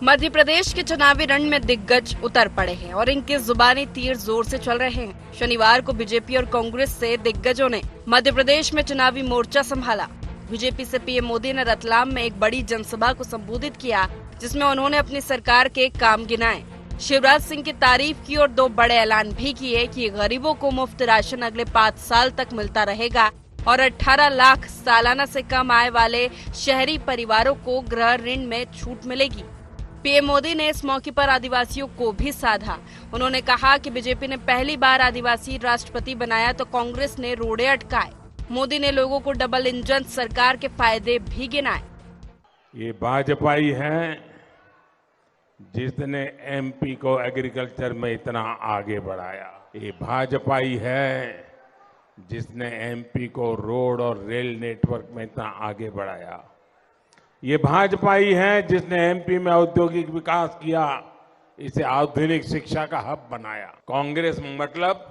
मध्य प्रदेश के चुनावी रण में दिग्गज उतर पड़े हैं और इनके जुबानी तीर जोर से चल रहे हैं। शनिवार को बीजेपी और कांग्रेस से दिग्गजों ने मध्य प्रदेश में चुनावी मोर्चा संभाला। बीजेपी से पीएम मोदी ने रतलाम में एक बड़ी जनसभा को संबोधित किया, जिसमें उन्होंने अपनी सरकार के काम गिनाए, शिवराज सिंह की तारीफ की और 2 बड़े ऐलान भी किए कि गरीबों को मुफ्त राशन अगले 5 साल तक मिलता रहेगा और 18 लाख सालाना से कम आय वाले शहरी परिवारों को गृह ऋण में छूट मिलेगी। पीएम मोदी ने इस मौके पर आदिवासियों को भी साधा। उन्होंने कहा कि बीजेपी ने पहली बार आदिवासी राष्ट्रपति बनाया तो कांग्रेस ने रोड़े अटकाए। मोदी ने लोगों को डबल इंजन सरकार के फायदे भी गिनाए। ये भाजपा ही है जिसने एमपी को एग्रीकल्चर में इतना आगे बढ़ाया। ये भाजपा ही है जिसने एमपी को रोड और रेल नेटवर्क में इतना आगे बढ़ाया। ये भाजपा ही है जिसने एमपी में औद्योगिक विकास किया, इसे आधुनिक शिक्षा का हब बनाया। कांग्रेस मतलब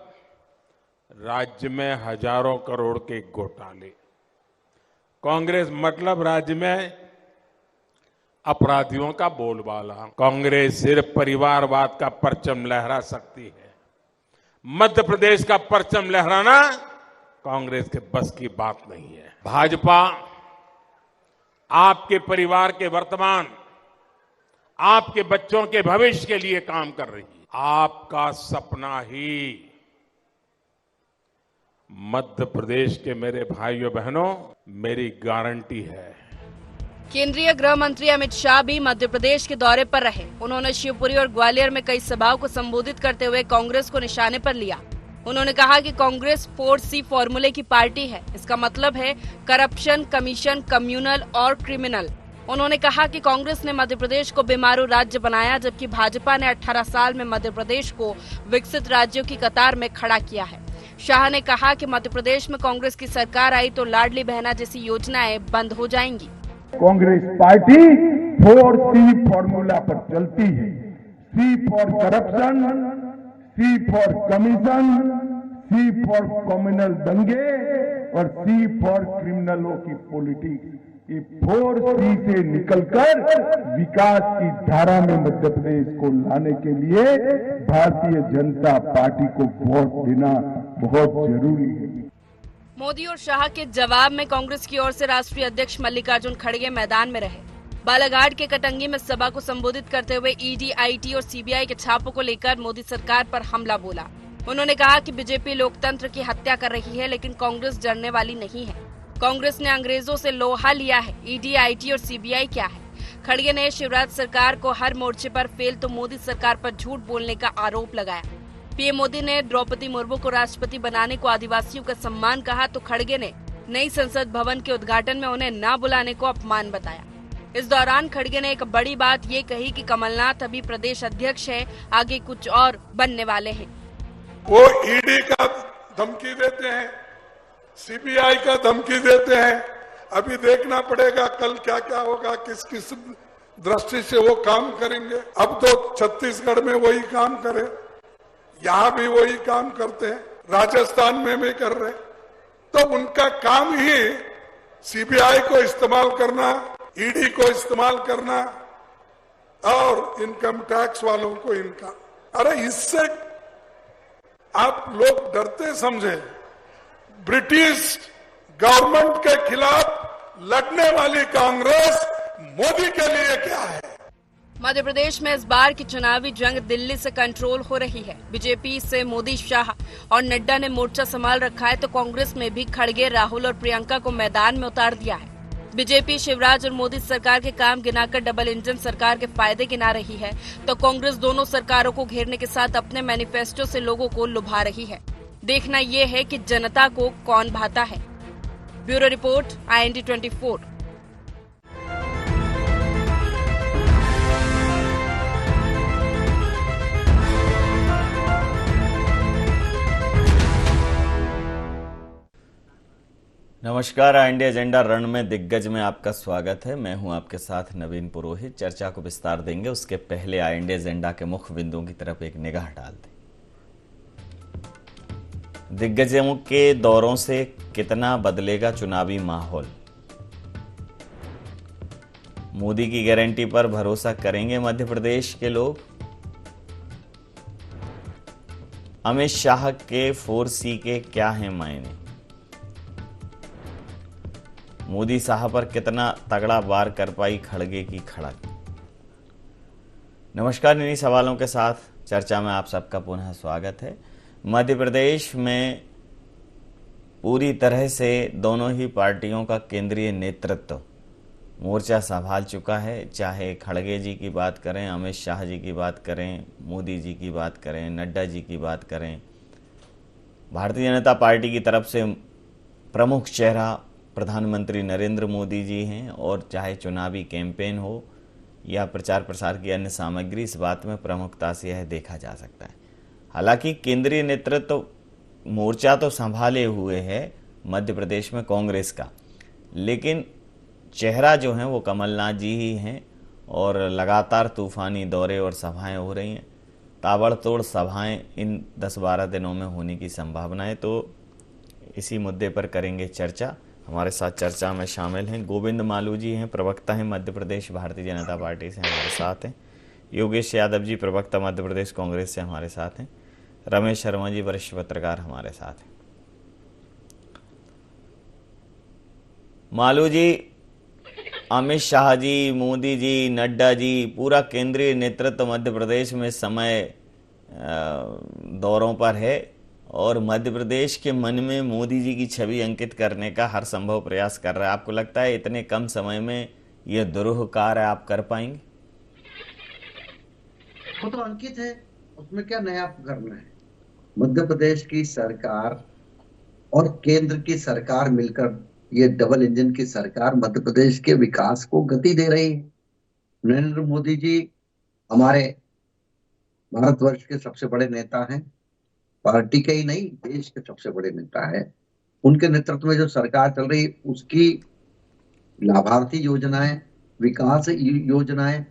राज्य में हजारों करोड़ के घोटाले। कांग्रेस मतलब राज्य में अपराधियों का बोलबाला। कांग्रेस सिर्फ परिवारवाद का परचम लहरा सकती है। मध्य प्रदेश का परचम लहराना कांग्रेस के बस की बात नहीं है। भाजपा आपके परिवार के वर्तमान, आपके बच्चों के भविष्य के लिए काम कर रही है। आपका सपना ही मध्य प्रदेश के मेरे भाइयों बहनों मेरी गारंटी है। केंद्रीय गृह मंत्री अमित शाह भी मध्य प्रदेश के दौरे पर रहे। उन्होंने शिवपुरी और ग्वालियर में कई सभाओं को संबोधित करते हुए कांग्रेस को निशाने पर लिया। उन्होंने कहा कि कांग्रेस 4C फॉर्मूले की पार्टी है। इसका मतलब है करप्शन, कमीशन, कम्युनल और क्रिमिनल। उन्होंने कहा कि कांग्रेस ने मध्य प्रदेश को बीमारू राज्य बनाया, जबकि भाजपा ने 18 साल में मध्य प्रदेश को विकसित राज्यों की कतार में खड़ा किया है। शाह ने कहा कि मध्य प्रदेश में कांग्रेस की सरकार आई तो लाडली बहना जैसी योजनाएं बंद हो जाएंगी। कांग्रेस पार्टी 4C फॉर्मूला पर चलती है। C for corruption, C for commission, C for communal दंगे और C फॉर क्रिमिनलों की पॉलिटिक्स। ये 4C से निकलकर विकास की धारा में मध्य प्रदेश को लाने के लिए भारतीय जनता पार्टी को वोट देना बहुत जरूरी है। मोदी और शाह के जवाब में कांग्रेस की ओर से राष्ट्रीय अध्यक्ष मल्लिकार्जुन खड़गे मैदान में रहे। बालाघाट के कटंगी में सभा को संबोधित करते हुए ईडी, आईटी और सीबीआई के छापों को लेकर मोदी सरकार पर हमला बोला। उन्होंने कहा कि बीजेपी लोकतंत्र की हत्या कर रही है, लेकिन कांग्रेस जरने वाली नहीं है। कांग्रेस ने अंग्रेजों से लोहा लिया है। ईडी, आईटी और सीबीआई क्या है? खड़गे ने शिवराज सरकार को हर मोर्चे पर फेल तो मोदी सरकार पर झूठ बोलने का आरोप लगाया। पीएम मोदी ने द्रौपदी मुर्मू को राष्ट्रपति बनाने को आदिवासियों का सम्मान कहा तो खड़गे ने नई संसद भवन के उद्घाटन में उन्हें न बुलाने को अपमान बताया। इस दौरान खड़गे ने एक बड़ी बात ये कही कि कमलनाथ अभी प्रदेश अध्यक्ष है, आगे कुछ और बनने वाले हैं। वो ईडी का धमकी देते हैं, सीबीआई का धमकी देते हैं। अभी देखना पड़ेगा कल क्या क्या होगा, किस किस दृष्टि से वो काम करेंगे। अब तो छत्तीसगढ़ में वही काम करे, यहाँ भी वही काम करते हैं, राजस्थान में भी कर रहे। तो उनका काम ही सीबीआई को इस्तेमाल करना, ईडी को इस्तेमाल करना और इनकम टैक्स वालों को इनका। अरे इससे आप लोग डरते समझे। ब्रिटिश गवर्नमेंट के खिलाफ लड़ने वाली कांग्रेस मोदी के लिए क्या है? मध्य प्रदेश में इस बार की चुनावी जंग दिल्ली से कंट्रोल हो रही है। बीजेपी से मोदी, शाह और नड्डा ने मोर्चा संभाल रखा है तो कांग्रेस में भी खड़गे, राहुल और प्रियंका को मैदान में उतार दिया है। बीजेपी शिवराज और मोदी सरकार के काम गिनाकर डबल इंजन सरकार के फायदे गिना रही है तो कांग्रेस दोनों सरकारों को घेरने के साथ अपने मैनिफेस्टो से लोगों को लुभा रही है। देखना ये है कि जनता को कौन भाता है। Bureau report, IND 24। नमस्कार, IND एजेंडा रण में दिग्गज में आपका स्वागत है। मैं हूं आपके साथ नवीन पुरोहित। चर्चा को विस्तार देंगे उसके पहले IND एजेंडा के मुख्य बिंदुओं की तरफ एक निगाह डालते। दिग्गजों के दौरों से कितना बदलेगा चुनावी माहौल? मोदी की गारंटी पर भरोसा करेंगे मध्य प्रदेश के लोग? अमित शाह के 4C के क्या हैं मायने? मोदी साहब पर कितना तगड़ा वार कर पाई खड़गे की खड़क? नमस्कार, इन्हीं सवालों के साथ चर्चा में आप सबका पुनः स्वागत है। मध्य प्रदेश में पूरी तरह से दोनों ही पार्टियों का केंद्रीय नेतृत्व मोर्चा संभाल चुका है। चाहे खड़गे जी की बात करें, अमित शाह जी की बात करें, मोदी जी की बात करें, नड्डा जी की बात करें, भारतीय जनता पार्टी की तरफ से प्रमुख चेहरा प्रधानमंत्री नरेंद्र मोदी जी हैं। और चाहे चुनावी कैंपेन हो या प्रचार प्रसार की अन्य सामग्री, इस बात में प्रमुखता से यह देखा जा सकता है। हालांकि केंद्रीय नेतृत्व मोर्चा तो संभाले हुए है मध्य प्रदेश में कांग्रेस का, लेकिन चेहरा जो है वो कमलनाथ जी ही हैं। और लगातार तूफानी दौरे और सभाएं हो रही हैं, ताबड़तोड़ सभाएं इन 10-12 दिनों में होने की संभावना है। तो इसी मुद्दे पर करेंगे चर्चा। हमारे साथ चर्चा में शामिल हैं गोविंद मालू जी, हैं प्रवक्ता हैं मध्य प्रदेश भारतीय जनता पार्टी से हमारे साथ हैं। योगेश यादव जी प्रवक्ता मध्य प्रदेश कांग्रेस से हमारे साथ हैं। रमेश शर्मा जी वरिष्ठ पत्रकार हमारे साथ हैं। मालू जी, अमित शाह जी, मोदी जी, नड्डा जी, पूरा केंद्रीय नेतृत्व मध्य प्रदेश में समय दौरों पर है और मध्य प्रदेश के मन में मोदी जी की छवि अंकित करने का हर संभव प्रयास कर रहा है। आपको लगता है इतने कम समय में यह दुरूह कार्य आप कर पाएंगे? वो तो अंकित है, उसमें क्या नया करना है। मध्य प्रदेश की सरकार और केंद्र की सरकार मिलकर, ये डबल इंजन की सरकार मध्य प्रदेश के विकास को गति दे रही है। नरेंद्र मोदी जी हमारे भारतवर्ष के सबसे बड़े नेता हैं, पार्टी के ही नहीं देश के सबसे बड़े नेता है। उनके नेतृत्व में जो सरकार चल रही है उसकी लाभार्थी योजनाएं, विकास योजनाएं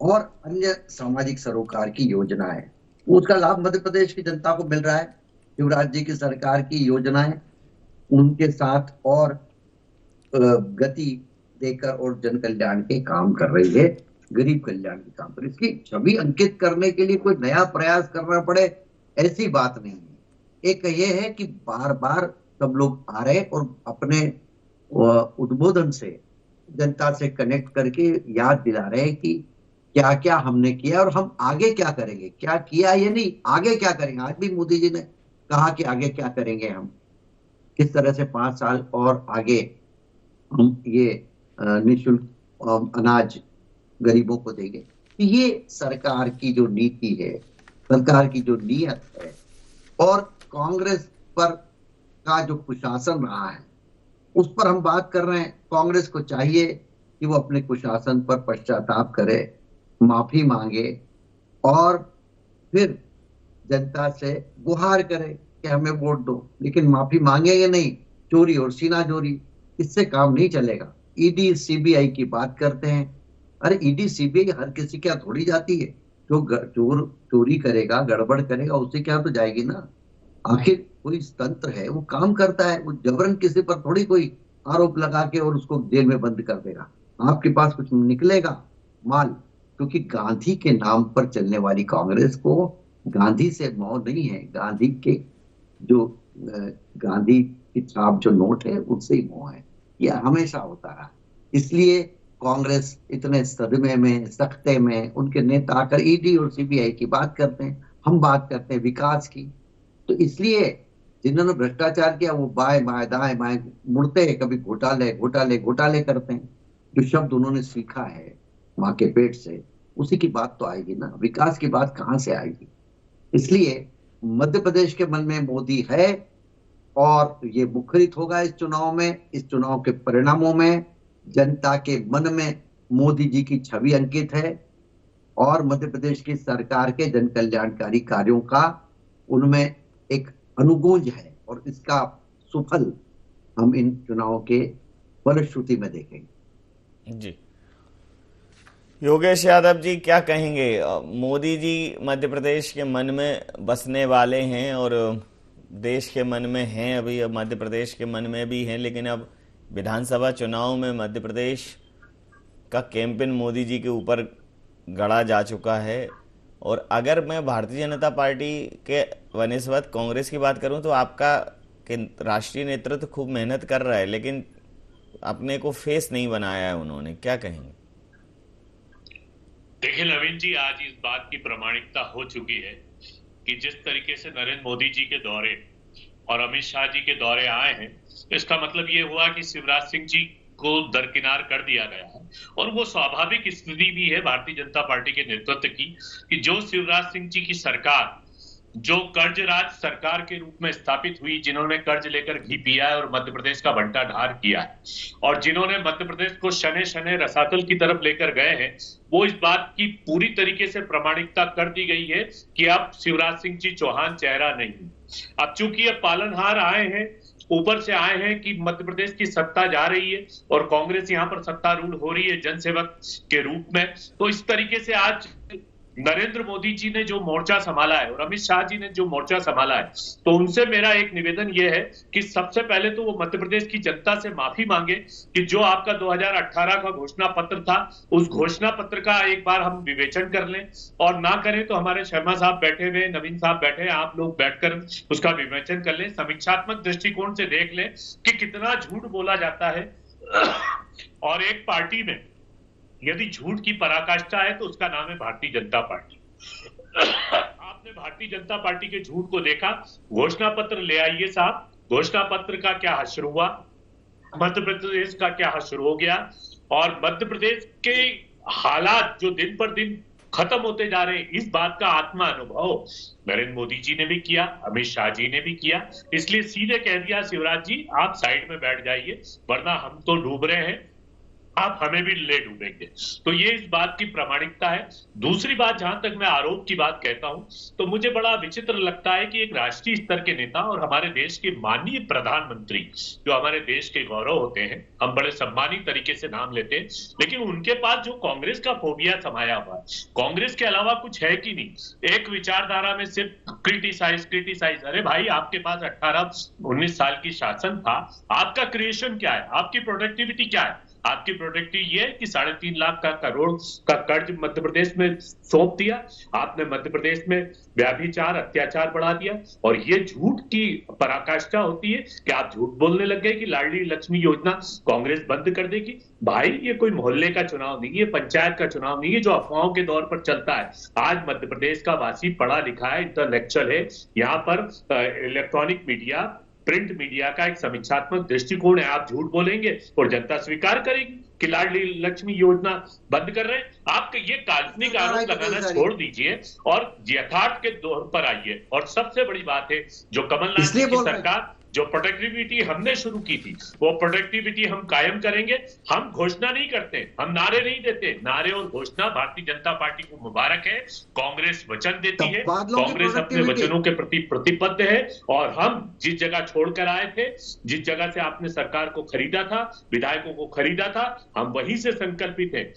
और अन्य सामाजिक सरोकार की योजनाएं, उसका लाभ मध्य प्रदेश की जनता को मिल रहा है। शिवराज जी की सरकार की योजनाएं उनके साथ और गति देकर और जन कल्याण के काम कर रही है, गरीब कल्याण के काम कर। इसकी छवि अंकित करने के लिए कोई नया प्रयास करना पड़े ऐसी बात नहीं है। एक ये है कि बार बार सब लोग आ रहे और अपने उद्बोधन से जनता से कनेक्ट करके याद दिला रहे हैं कि क्या क्या हमने किया और हम आगे क्या करेंगे। क्या किया ये नहीं, आगे क्या करेंगे। आज भी मोदी जी ने कहा कि आगे क्या करेंगे, हम किस तरह से 5 साल और आगे हम ये निःशुल्क अनाज गरीबों को देंगे। ये सरकार की जो नीति है, सरकार की जो नीयत है और कांग्रेस पर का जो कुशासन रहा है उस पर हम बात कर रहे हैं। कांग्रेस को चाहिए कि वो अपने कुशासन पर पश्चाताप करे, माफी मांगे और फिर जनता से गुहार करे कि हमें वोट दो। लेकिन माफी मांगेंगे नहीं, चोरी और सीना चोरी, इससे काम नहीं चलेगा। ईडी सीबीआई की बात करते हैं। अरे ईडी सीबीआई हर किसी क्या थोड़ी जाती है। जो चोरी करेगा, गड़बड़ करेगा, उससे क्या तो जाएगी ना। आखिर कोई तंत्र है, वो काम करता है। वो जबरन किसी पर थोड़ी कोई आरोप लगा के और उसको जेल में बंद कर देगा। आपके पास कुछ निकलेगा माल, क्योंकि गांधी के नाम पर चलने वाली कांग्रेस को गांधी से मोह नहीं है। गांधी के जो गांधी की छाप जो नोट है उससे ही मोह है। यह हमेशा होता रहा। इसलिए कांग्रेस इतने सदमे में, सख्ते में, उनके नेता आकर ईडी और सीबीआई की बात करते हैं, हम बात करते हैं विकास की। तो इसलिए जिन्होंने भ्रष्टाचार किया वो बाएं बाएं दाएं बाएं मुड़ते हैं, कभी घोटाले घोटाले घोटाले करते हैं। जो शब्द उन्होंने सीखा है माँ के पेट से, उसी की बात तो आएगी ना। विकास की बात कहां से आएगी। इसलिए मध्य प्रदेश के मन में मोदी है और ये मुखरित होगा इस चुनाव में। इस चुनाव के परिणामों में जनता के मन में मोदी जी की छवि अंकित है और मध्य प्रदेश की सरकार के जन कल्याणकारी कार्यों का उनमें एक अनुगूंज है और इसका सुफल हम इन चुनावों के फलश्रुति में देखेंगे। जी, योगेश यादव जी क्या कहेंगे? मोदी जी मध्य प्रदेश के मन में बसने वाले हैं और देश के मन में हैं, अभी अब मध्य प्रदेश के मन में भी हैं, लेकिन अब विधानसभा चुनाव में मध्य प्रदेश का कैंपेन मोदी जी के ऊपर गढ़ा जा चुका है। और अगर मैं भारतीय जनता पार्टी के वनिस्बत कांग्रेस की बात करूं तो आपका राष्ट्रीय नेतृत्व खूब मेहनत कर रहा है, लेकिन अपने को फेस नहीं बनाया है उन्होंने, क्या कहेंगे? देखिए नवीन जी, आज इस बात की प्रामाणिकता हो चुकी है कि जिस तरीके से नरेंद्र मोदी जी के दौरे और अमित शाह जी के दौरे आए हैं, इसका मतलब ये हुआ कि शिवराज सिंह जी को दरकिनार कर दिया गया है। और वो स्वाभाविक स्थिति भी है भारतीय जनता पार्टी के नेतृत्व की कि जो शिवराज सिंह जी की सरकार, जो कर्ज राज सरकार के रूप में स्थापित हुई, जिन्होंने कर्ज लेकर घी पिया है और मध्य प्रदेश का बंटाढार किया है, और जिन्होंने मध्य प्रदेश को शने शने रसातल की तरफ लेकर गए हैं, वो इस बात की पूरी तरीके से प्रामाणिकता कर दी गई है कि अब शिवराज सिंह जी चौहान चेहरा नहीं। अब चूंकि अब पालनहार आए हैं, ऊपर से आए हैं कि मध्य प्रदेश की सत्ता जा रही है और कांग्रेस यहां पर सत्तारूढ़ हो रही है जनसेवक के रूप में, तो इस तरीके से आज नरेंद्र मोदी जी ने जो मोर्चा संभाला है और अमित शाह जी ने जो मोर्चा संभाला है, तो उनसे मेरा एक निवेदन यह है कि सबसे पहले तो वो मध्य प्रदेश की जनता से माफी मांगे कि जो आपका 2018 का घोषणा पत्र था, उस घोषणा पत्र का एक बार हम विवेचन कर लें, और ना करें तो हमारे शर्मा साहब बैठे हुए, नवीन साहब बैठे हैं, आप लोग बैठकर उसका विवेचन कर लें, समीक्षात्मक दृष्टिकोण से देख लें कि कितना झूठ बोला जाता है। और एक पार्टी में यदि झूठ की पराकाष्ठा है तो उसका नाम है भारतीय जनता पार्टी। आपने भारतीय जनता पार्टी के झूठ को देखा। घोषणा पत्र ले आइए साहब, घोषणा पत्र का क्या हश्र हुआ, मध्य प्रदेश का क्या हश्र हो गया, और मध्य प्रदेश के हालात जो दिन पर दिन खत्म होते जा रहे हैं, इस बात का आत्मा अनुभव नरेंद्र मोदी जी ने भी किया, अमित शाह जी ने भी किया। इसलिए सीधे कह दिया शिवराज जी आप साइड में बैठ जाइए, वरना हम तो डूब रहे हैं, आप हमें भी ले डूबेंगे। तो ये इस बात की प्रामाणिकता है। दूसरी बात, जहां तक मैं आरोप की बात कहता हूं, तो मुझे बड़ा विचित्र लगता है कि एक राष्ट्रीय स्तर के नेता और हमारे देश के माननीय प्रधानमंत्री, जो हमारे देश के गौरव होते हैं, हम बड़े सम्मानित तरीके से नाम लेते हैं, लेकिन उनके पास जो कांग्रेस का फोबिया समाया हुआ है, कांग्रेस के अलावा कुछ है कि नहीं, एक विचारधारा में सिर्फ क्रिटिसाइज। अरे भाई, आपके पास 18-19 साल की शासन था, आपका क्रिएशन क्या है, आपकी प्रोडक्टिविटी क्या है? आपकी प्रोडक्टिविटी ये है कि 3.5 लाख का करोड़ का कर्ज मध्य प्रदेश में सौंप दिया आपने, मध्य प्रदेश में व्यभिचार अत्याचार बढ़ा दिया, और ये झूठ की पराकाष्ठा होती है कि आप झूठ बोलने लग गए कि लाडली लक्ष्मी योजना कांग्रेस बंद कर देगी। भाई, ये कोई मोहल्ले का चुनाव नहीं है, पंचायत का चुनाव नहीं है जो अफवाहों के दौर पर चलता है। आज मध्य प्रदेश का वासी पढ़ा लिखा है, इंटेलेक्चुअल है, यहाँ पर इलेक्ट्रॉनिक मीडिया, प्रिंट मीडिया का एक समीक्षात्मक दृष्टिकोण है। आप झूठ बोलेंगे और जनता स्वीकार करेगी कि लाडली लक्ष्मी योजना बंद कर रहे हैं। आप ये काल्पनिक आरोप लगाना छोड़ दीजिए और यथार्थ के दौर पर आइए। और सबसे बड़ी बात है, जो कमलनाथ जी की सरकार, जो प्रोडक्टिविटी हमने शुरू की थी, वो प्रोडक्टिविटी हम कायम करेंगे। हम घोषणा नहीं करते, हम नारे नहीं देते। नारे और घोषणा भारतीय जनता पार्टी को मुबारक है। कांग्रेस वचन देती है, कांग्रेस अपने वचनों के प्रति प्रतिबद्ध है, और हम जिस जगह छोड़कर आए थे, जिस जगह से आपने सरकार को खरीदा था, विधायकों को खरीदा था, हम वहीं से संकल्पित है।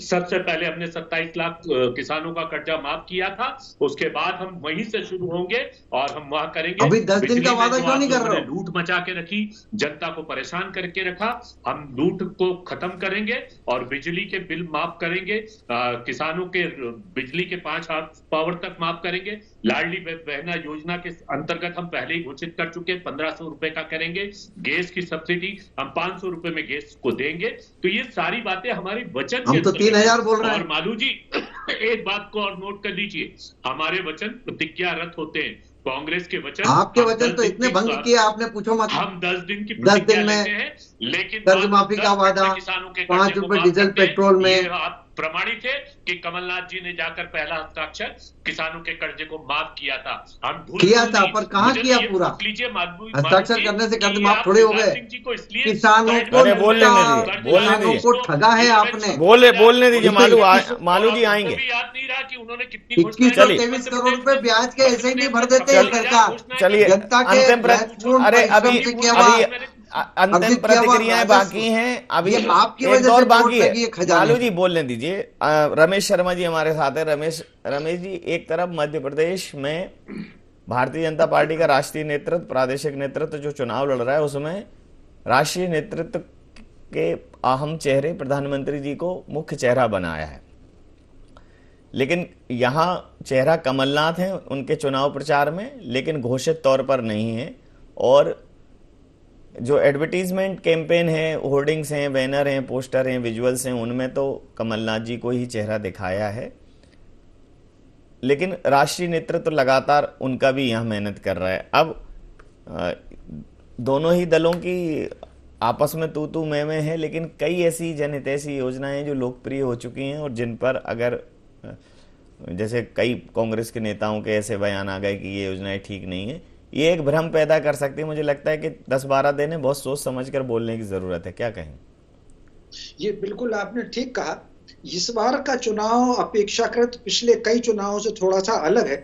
सबसे पहले हमने 27 लाख किसानों का कर्जा माफ किया था, उसके बाद हम वहीं से शुरू होंगे और हम वहां करेंगे। अभी 10 दिन का वादा क्यों नहीं कर रहे? लूट मचा के रखी, जनता को परेशान करके रखा, हम लूट को खत्म करेंगे और बिजली के बिल माफ करेंगे, किसानों के बिजली के 5 पावर तक माफ करेंगे। लाडली बहना योजना के अंतर्गत हम पहले ही घोषित कर चुके, 1500 रुपए का करेंगे। गैस की सब्सिडी हम 500 रुपए में गैस को देंगे। तो ये सारी बातें हमारी वचन, हम तो 3000 बोल रहे हैं। और मालू जी, एक बात को और नोट कर लीजिए, हमारे वचन प्रतिज्ञारत होते हैं। कांग्रेस के वचन, आपके वचन तो इतने भंग किए आपने, पूछो मत। हम 10 दिन की 10 दिन में हैं, लेकिन कर्ज माफी का वादा, 5 रुपए डीजल पेट्रोल में। आप प्रमाणित है कि कमलनाथ जी ने जाकर पहला हस्ताक्षर किसानों के कर्जे को माफ किया था। हम किया था, पर कहाँ किया पूरा? हस्ताक्षर करने से कर्ज माफ थोड़े हो गए? किसानों को ठगा है आपने। बोलने दीजिए मालू जी आएंगे। याद नहीं रहा कि उन्होंने कितनी 2123 करोड़ रुपए ब्याज के ऐसे ही नहीं भर देते सरकार। चलिए, जनता के अरे अभी अंतिम प्रतिक्रियाएं बाकी हैं, अभी आपकी एक दौर बाकी है। मालू जी बोलने दीजिए। रमेश शर्मा जी हमारे साथ है। रमेश जी, एक तरफ मध्य प्रदेश में भारतीय जनता पार्टी का राष्ट्रीय नेतृत्व, प्रादेशिक नेतृत्व जो चुनाव लड़ रहा है, उसमें राष्ट्रीय नेतृत्व के अहम चेहरे प्रधानमंत्री जी को मुख्य चेहरा बनाया है। लेकिन यहाँ चेहरा कमलनाथ हैं उनके चुनाव प्रचार में, लेकिन घोषित तौर पर नहीं है। और जो एडवर्टीजमेंट कैंपेन है, होर्डिंग्स हैं, बैनर हैं, पोस्टर हैं, विजुअल्स हैं, उनमें तो कमलनाथ जी को ही चेहरा दिखाया है। लेकिन राष्ट्रीय नेतृत्व तो लगातार उनका भी यहाँ मेहनत कर रहा है। अब दोनों ही दलों की आपस में तू मैं है, लेकिन कई ऐसी जनहितैषी योजनाएं जो लोकप्रिय हो चुकी हैं और जिन पर अगर जैसे कई कांग्रेस के नेताओं के ऐसे बयान आ गए कि ये योजनाएं ठीक नहीं है, ये एक भ्रम पैदा कर सकती है। मुझे लगता है कि 10-12 दिन है, बहुत सोच समझकर बोलने की जरूरत है। क्या कहें? ये बिल्कुल आपने ठीक कहा। इस बार का चुनाव अपेक्षाकृत पिछले कई चुनावों से थोड़ा सा अलग है,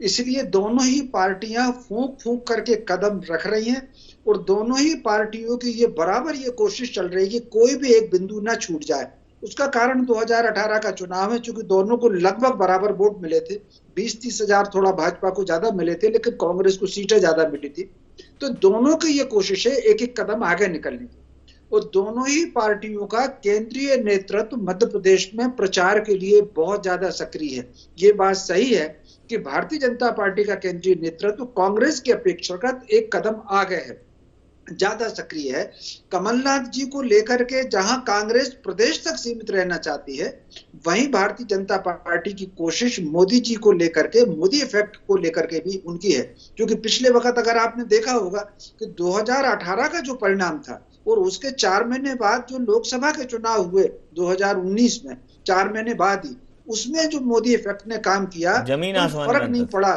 इसलिए दोनों ही पार्टियां फूंक फूंक करके कदम रख रही हैं और दोनों ही पार्टियों की ये बराबर ये कोशिश चल रही है कि कोई भी एक बिंदु ना छूट जाए। उसका कारण 2018 का चुनाव है, क्योंकि दोनों को लगभग बराबर वोट मिले थे, 20-30 हजार, थोड़ा भाजपा को ज्यादा मिले थे, लेकिन कांग्रेस को सीटें ज्यादा मिली थी। तो दोनों की ये कोशिश है एक एक कदम आगे निकलने की। और दोनों ही पार्टियों का केंद्रीय नेतृत्व मध्य प्रदेश में प्रचार के लिए बहुत ज्यादा सक्रिय है। ये बात सही है कि भारतीय जनता पार्टी का केंद्रीय नेतृत्व कांग्रेस की अपेक्षाकृत एक कदम आगे है, ज्यादा सक्रिय है। कमलनाथ जी को लेकर के जहां कांग्रेस प्रदेश तक सीमित रहना चाहती है, वहीं भारतीय जनता पार्टी की कोशिश मोदी जी को लेकर के, मोदी इफेक्ट को लेकर के भी उनकी है। क्योंकि पिछले वक्त अगर आपने देखा होगा कि 2018 का जो परिणाम था और उसके 4 महीने बाद जो लोकसभा के चुनाव हुए 2019 में, 4 महीने बाद ही, उसमें जो मोदी इफेक्ट ने काम किया, जमीन तो फर्क नहीं पड़ा।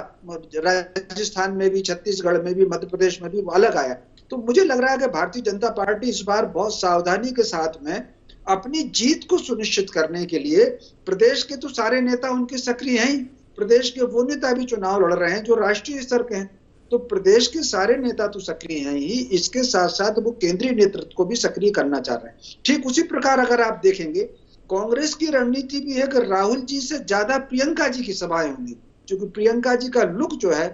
राजस्थान में भी, छत्तीसगढ़ में भी, मध्य प्रदेश में भी वो अलग आया। तो मुझे लग रहा है कि भारतीय जनता पार्टी इस बार बहुत सावधानी के साथ में अपनी जीत को सुनिश्चित करने के लिए, प्रदेश के तो सारे नेता उनके सक्रिय हैं ही, प्रदेश के वो नेता भी चुनाव लड़ रहे हैं जो राष्ट्रीय स्तर के हैं, तो प्रदेश के सारे नेता तो सक्रिय हैं ही, इसके साथ साथ वो केंद्रीय नेतृत्व को भी सक्रिय करना चाह रहे हैं। ठीक उसी प्रकार अगर आप देखेंगे, कांग्रेस की रणनीति भी है कि राहुल जी से ज्यादा प्रियंका जी की सभाएं होंगी, क्योंकि प्रियंका जी का लुक जो है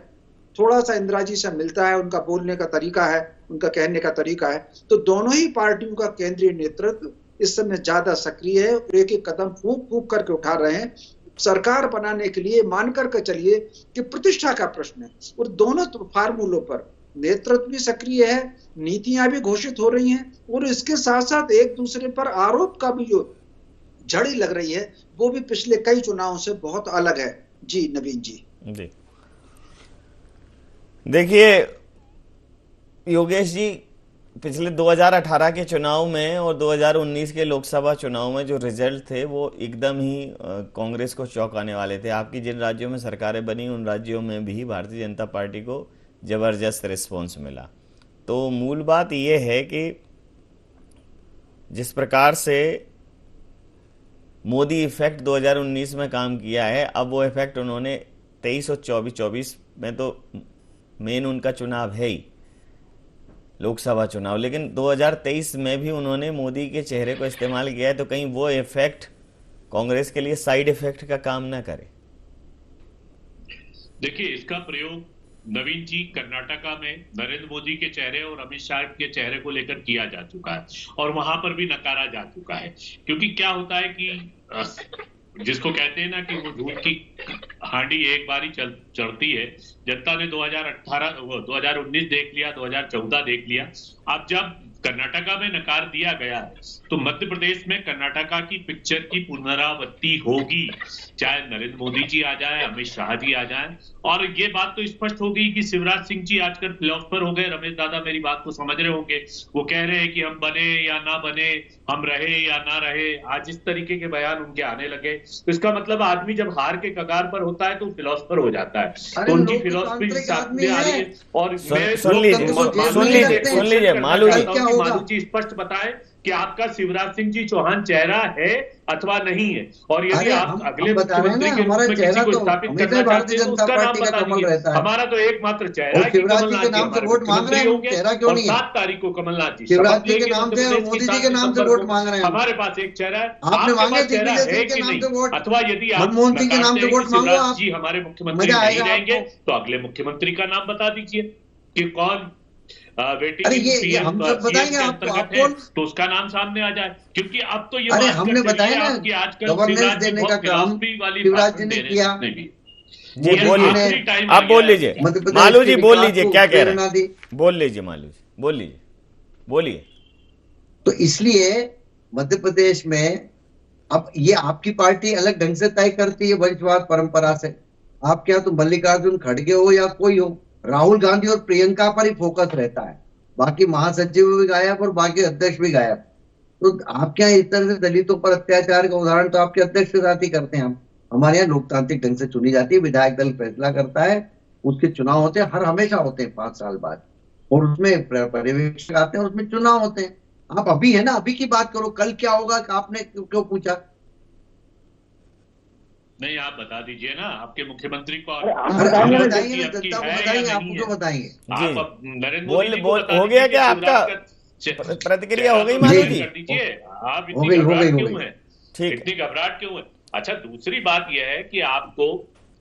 थोड़ा सा इंदिरा जी से मिलता है, उनका बोलने का तरीका है, उनका कहने का तरीका है। तो दोनों ही पार्टियों का केंद्रीय नेतृत्व इस समय ज्यादा सक्रिय है, एक एक कदम फूंक फूंक करके उठा रहे हैं सरकार बनाने के लिए। मान करके चलिए कि प्रतिष्ठा का प्रश्न है, और दोनों फार्मूलों पर नेतृत्व भी सक्रिय है, नीतियां भी घोषित हो रही हैं, और इसके साथ साथ एक दूसरे पर आरोप का भी जो झड़ी लग रही है, वो भी पिछले कई चुनावों से बहुत अलग है। जी नवीन जी। जी देखिए योगेश जी, पिछले 2018 के चुनाव में और 2019 के लोकसभा चुनाव में जो रिजल्ट थे वो एकदम ही कांग्रेस को चौंकाने वाले थे। आपकी जिन राज्यों में सरकारें बनी उन राज्यों में भी भारतीय जनता पार्टी को जबरदस्त रिस्पॉन्स मिला। तो मूल बात यह है कि जिस प्रकार से मोदी इफेक्ट 2019 में काम किया है, अब वो इफेक्ट उन्होंने 23 और 24 में तो मेन उनका चुनाव है ही लोकसभा चुनाव, लेकिन 2023 में भी उन्होंने मोदी के चेहरे को इस्तेमाल किया है। तो कहीं वो इफेक्ट कांग्रेस के लिए साइड इफेक्ट का काम ना करे? देखिए, इसका प्रयोग नवीन जी कर्नाटका में नरेंद्र मोदी के चेहरे और अमित शाह के चेहरे को लेकर किया जा चुका है, और वहां पर भी नकारा जा चुका है। क्योंकि क्या होता है कि जिसको कहते हैं ना कि वो झूठ की हांडी एक बार ही चढ़ती है। जनता ने 2019 देख लिया, 2014 देख लिया। अब जब कर्नाटका में नकार दिया गया है, तो मध्य प्रदेश में कर्नाटका की पिक्चर की पुनरावृत्ति होगी, चाहे नरेंद्र मोदी जी आ जाए, अमित शाह जी आ जाए। और ये बात तो स्पष्ट हो गई कि शिवराज सिंह जी आजकल फिलोसफर हो गए। रमेश दादा मेरी बात को समझ रहे होंगे, वो कह रहे हैं कि हम बने या ना बने, हम रहे या ना रहे। आज इस तरीके के बयान उनके आने लगे, तो इसका मतलब आदमी जब हार के कगार पर होता है तो फिलोसफर हो जाता है। तो उनकी फिलोसफी साथ में आ रही है। और सुन लीजिए मालू जी स्पष्ट बताए कि आपका शिवराज सिंह जी चौहान चेहरा है अथवा नहीं है, और यदि आप अगले मुख्यमंत्री के रूप में किसी को स्थापित करना चाहते हैं तो उसका नाम बता दीजिए। हमारा तो एकमात्र चेहरा है कि कमलनाथ जी हमारे मुख्यमंत्री होंगे, और 7 तारीख को कमलनाथ जी शिवराज जी के नाम से और मोदी जी के नाम से वोट मांग रहे हैं। हमारे पास एक चेहरा है, आपने मांगे चेहरा है कि नहीं? अथवा यदि आप मनमोहन सिंह के नाम से वोट मांगो, शिवराज जी हमारे मुख्यमंत्री नहीं रहेंगे तो अगले मुख्यमंत्री का नाम बता दीजिए कि कौन बेटी अरे की ये हम सब बताएंगे अंतर्गत है, तो उसका नाम सामने आ जाए। क्योंकि अब तो ये अरे बात हमने करते बताया हैं ना, आपकी आजकल गवर्नेंस शिवराज जी देने बहुत का काम फिलॉसफी वाली शिवराज भाषण जी ने दे रहे हैं, किया। उसने भी। जी ये बोलिए, आखिरी टाइम आप आ बोल गया है। लीजिए, मध्य प्रदेश मालू के जी बोल विकास लीजिए को क्या कह रहे प्रेरणा दी। हैं, बोल लीजिए मालू जी, बोल लीजिए, बोलिए। तो इसलिए मध्य प्रदेश में अब ये आपकी पार्टी अलग ढंग से तय करती है वंशवाद परंपरा से। आपके यहाँ तो मल्लिकार्जुन खड़गे हो या कोई हो, राहुल गांधी और प्रियंका पर ही फोकस रहता है, बाकी महासचिव भी गायब और बाकी अध्यक्ष भी गायब। तो आपके यहाँ इस तरह से दलितों पर अत्याचार का उदाहरण तो आपके अध्यक्ष के साथ ही करते हैं। हम हमारे यहाँ लोकतांत्रिक ढंग से चुनी जाती है, विधायक दल फैसला करता है, उसके चुनाव होते हैं, हर हमेशा होते हैं 5 साल बाद, और उसमें पर्यवेक्षक आते हैं, उसमें चुनाव होते हैं। आप अभी है ना, अभी की बात करो, कल क्या होगा आपने क्यों पूछा? नहीं, आप बता दीजिए ना आपके मुख्यमंत्री को। बताइए ना, जनता को बताइए, आपको क्यों बताएंगे? आप नरेंद्र बोल मोदी बोल हो गया क्या आपका प्रतिक्रिया हो गई मालू जी? कर दीजिए, आप हो इतनी गई, घबराहट क्यों है? ठीक इतनी घबराहट क्यों है? अच्छा, दूसरी बात यह है कि आपको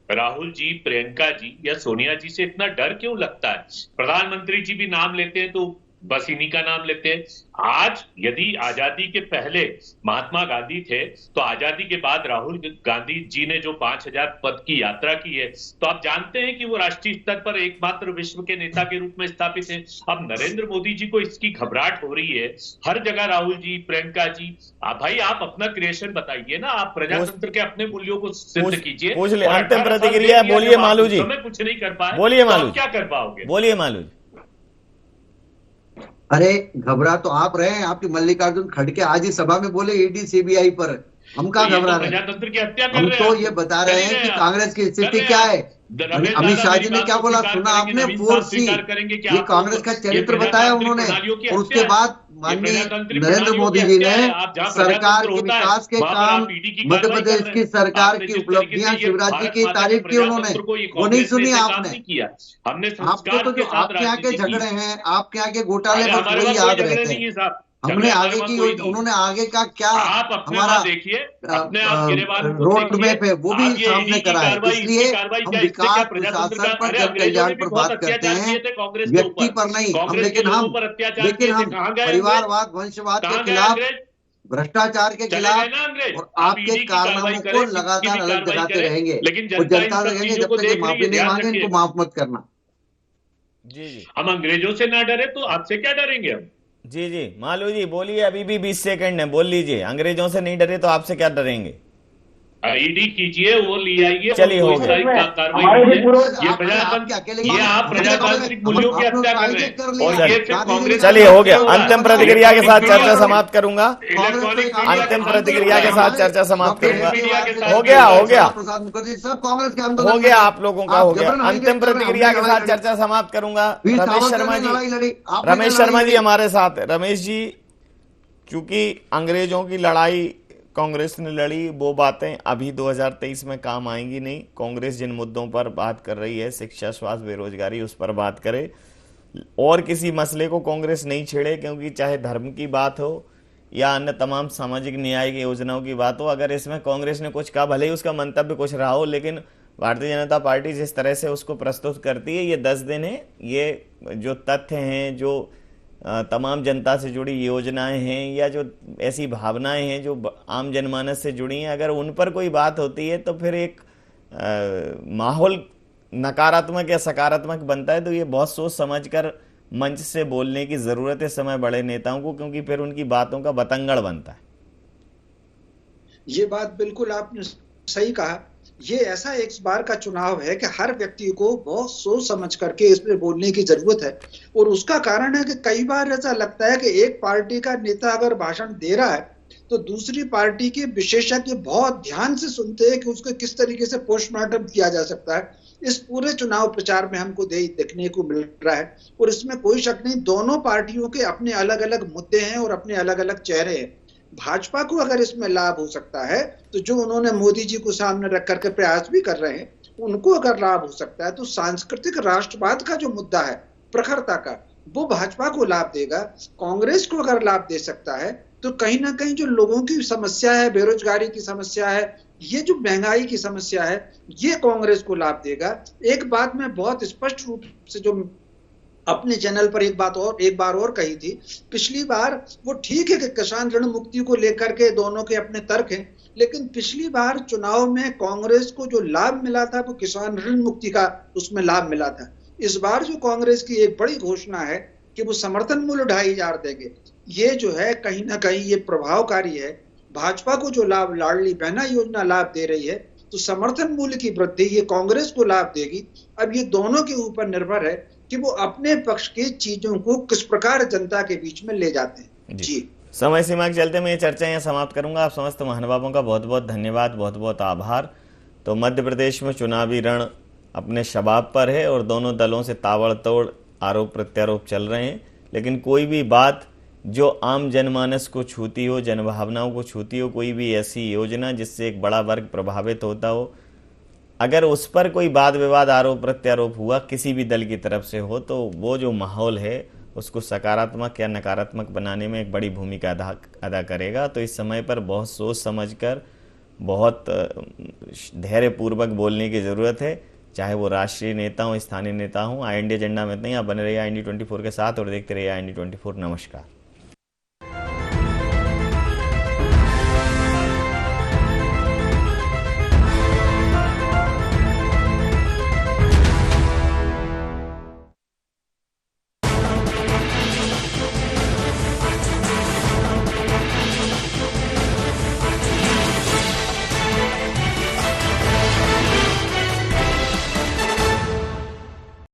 राहुल जी, प्रियंका जी या सोनिया जी से इतना डर क्यों लगता है? प्रधानमंत्री जी भी नाम लेते हैं तो बस इन्हीं का नाम लेते हैं। आज यदि आजादी के पहले महात्मा गांधी थे, तो आजादी के बाद राहुल गांधी जी ने जो 5000 पद की यात्रा की है, तो आप जानते हैं कि वो राष्ट्रीय स्तर पर एकमात्र विश्व के नेता के रूप में स्थापित है। अब नरेंद्र मोदी जी को इसकी घबराहट हो रही है, हर जगह राहुल जी, प्रियंका जी। भाई आप अपना क्रिएशन बताइए ना, आप प्रजातंत्र के अपने मूल्यों को सिद्ध कीजिए। पूछ ले, अंतिम प्रतिक्रिया बोलिए मालू जी। कुछ नहीं कर पाए, बोलिए मालू, क्या कर पाओगे? बोलिए मालू। अरे घबरा तो आप रहे हैं, आपके मल्लिकार्जुन खड़गे आज ही सभा में बोले ईडी सीबीआई पर, हम कहाँ घबरा रहे हैं? प्रजातंत्र की हत्या कर हम रहे तो हैं, ये बता रहे हैं कि कांग्रेस की स्थिति क्या है। अमित शाह जी ने क्या बोला सुना आपने? 4C, ये कांग्रेस का चरित्र बताया उन्होंने, और उसके बाद माननीय नरेंद्र मोदी जी ने सरकार के विकास के काम, मध्य प्रदेश की सरकार की उपलब्धियां, शिवराज जी की तारीफ की उन्होंने, वो नहीं सुनी आपने? आपको तो जो आपके यहाँ के झगड़े हैं, आपके यहाँ के घोटाले बस वही याद रहते हैं। हमने आगे की, उन्होंने आगे का क्या हमारा रोड मैप है वो भी सामने करा है। इसलिए हम विकास, प्रशासन पर, जन कल्याण पर बात करते हैं, व्यक्ति पर नहीं। लेकिन हम परिवारवाद, वंशवाद के खिलाफ, भ्रष्टाचार के खिलाफ और आपके कारनामों को लगातार अलग जगाते रहेंगे। वो जनता से कहेंगे जब तक ये माफी नहीं मांगे इनको माफ मत करना। जी हम अंग्रेजों से ना डरे तो आपसे क्या डरेंगे हम? जी मालू जी बोलिए, अभी भी 20 सेकंड है, बोल लीजिए। अंग्रेजों से नहीं डरे तो आपसे क्या डरेंगे? ईडी कीजिए, वो ले आइए, चलिए हो गया। ये आप प्रजातांत्रिक मूल्यों की हत्या कर रहे हैं, और ये सिर्फ कांग्रेस। चलिए हो गया, अंतिम प्रतिक्रिया के साथ चर्चा समाप्त करूंगा। अंतिम प्रतिक्रिया के साथ चर्चा समाप्त करूंगा। हो गया प्रसाद मुखर्जी सब कांग्रेस के हो गया, आप लोगों का हो गया। अंतिम प्रतिक्रिया के साथ चर्चा समाप्त करूंगा। रमेश शर्मा जी हमारे साथ है। रमेश जी, चूंकि अंग्रेजों की लड़ाई कांग्रेस ने लड़ी, वो बातें अभी 2023 में काम आएंगी नहीं। कांग्रेस जिन मुद्दों पर बात कर रही है, शिक्षा, स्वास्थ्य, बेरोजगारी, उस पर बात करे, और किसी मसले को कांग्रेस नहीं छेड़े, क्योंकि चाहे धर्म की बात हो या अन्य तमाम सामाजिक न्याय की योजनाओं की बात हो, अगर इसमें कांग्रेस ने कुछ कहा, भले ही उसका मंतव्य कुछ रहा हो, लेकिन भारतीय जनता पार्टी जिस तरह से उसको प्रस्तुत करती है, ये 10 दिन है, ये जो तथ्य हैं, जो तमाम जनता से जुड़ी योजनाएं हैं, या जो ऐसी भावनाएं हैं जो आम जनमानस से जुड़ी हैं, अगर उन पर कोई बात होती है तो फिर एक माहौल नकारात्मक या सकारात्मक बनता है। तो ये बहुत सोच समझकर मंच से बोलने की जरूरत है समय बड़े नेताओं को, क्योंकि फिर उनकी बातों का बतंगड़ बनता है। ये बात बिल्कुल आपने सही कहा। ये ऐसा एक बार का चुनाव है कि हर व्यक्ति को बहुत सोच समझ करके इसमें बोलने की जरूरत है, और उसका कारण है कि कई बार ऐसा लगता है कि एक पार्टी का नेता अगर भाषण दे रहा है तो दूसरी पार्टी के विशेषज्ञ बहुत ध्यान से सुनते हैं कि उसको किस तरीके से पोस्टमार्टम किया जा सकता है। इस पूरे चुनाव प्रचार में हमको देखने को मिल रहा है, और इसमें कोई शक नहीं, दोनों पार्टियों के अपने अलग अलग मुद्दे हैं और अपने अलग अलग चेहरे हैं। भाजपा को अगर इसमें लाभ हो सकता है तो जो उन्होंने मोदी जी को सामने रख करके प्रयास भी कर रहे हैं, उनको अगर लाभ हो सकता है तो सांस्कृतिक राष्ट्रवाद का जो मुद्दा है, प्रखरता का, वो भाजपा को लाभ देगा। कांग्रेस को अगर लाभ दे सकता है तो कहीं ना कहीं जो लोगों की समस्या है, बेरोजगारी की समस्या है, ये जो महंगाई की समस्या है, ये कांग्रेस को लाभ देगा। एक बात मैं बहुत स्पष्ट रूप से जो अपने चैनल पर एक बार और कही थी। पिछली बार वो ठीक है कि किसान ऋण मुक्ति को लेकर के दोनों के अपने तर्क हैं, लेकिन पिछली बार चुनाव में कांग्रेस को जो लाभ मिला था वो किसान ऋण मुक्ति का उसमें लाभ मिला था। इस बार जो कांग्रेस की एक बड़ी घोषणा है कि वो समर्थन मूल्य 2500 देंगे, ये जो है कहीं ना कहीं ये प्रभावकारी है। भाजपा को जो लाभ लाडली बहना योजना लाभ दे रही है, तो समर्थन मूल्य की वृद्धि ये कांग्रेस को लाभ देगी। अब ये दोनों के ऊपर निर्भर है कि वो अपने पक्ष की चीजों को किस प्रकार जनता के बीच में ले जाते हैं। जी समय सीमा के चलते मैं ये चर्चा यहाँ समाप्त करूंगा। आप समस्त महानुभावों का बहुत बहुत धन्यवाद, बहुत बहुत आभार। तो मध्य प्रदेश में चुनावी रण अपने शबाब पर है और दोनों दलों से ताबड़तोड़ आरोप प्रत्यारोप चल रहे हैं, लेकिन कोई भी बात जो आम जनमानस को छूती हो, जनभावनाओं को छूती हो, कोई भी ऐसी योजना जिससे एक बड़ा वर्ग प्रभावित होता हो, अगर उस पर कोई वाद विवाद आरोप प्रत्यारोप हुआ किसी भी दल की तरफ से हो, तो वो जो माहौल है उसको सकारात्मक या नकारात्मक बनाने में एक बड़ी भूमिका अदा करेगा। तो इस समय पर बहुत सोच समझकर, बहुत धैर्यपूर्वक बोलने की ज़रूरत है, चाहे वो राष्ट्रीय नेता हो, स्थानीय नेता हो। IND एजेंडा में नहीं, आप बने रहिए IND 24 के साथ और देखते रहिए IND 24। नमस्कार।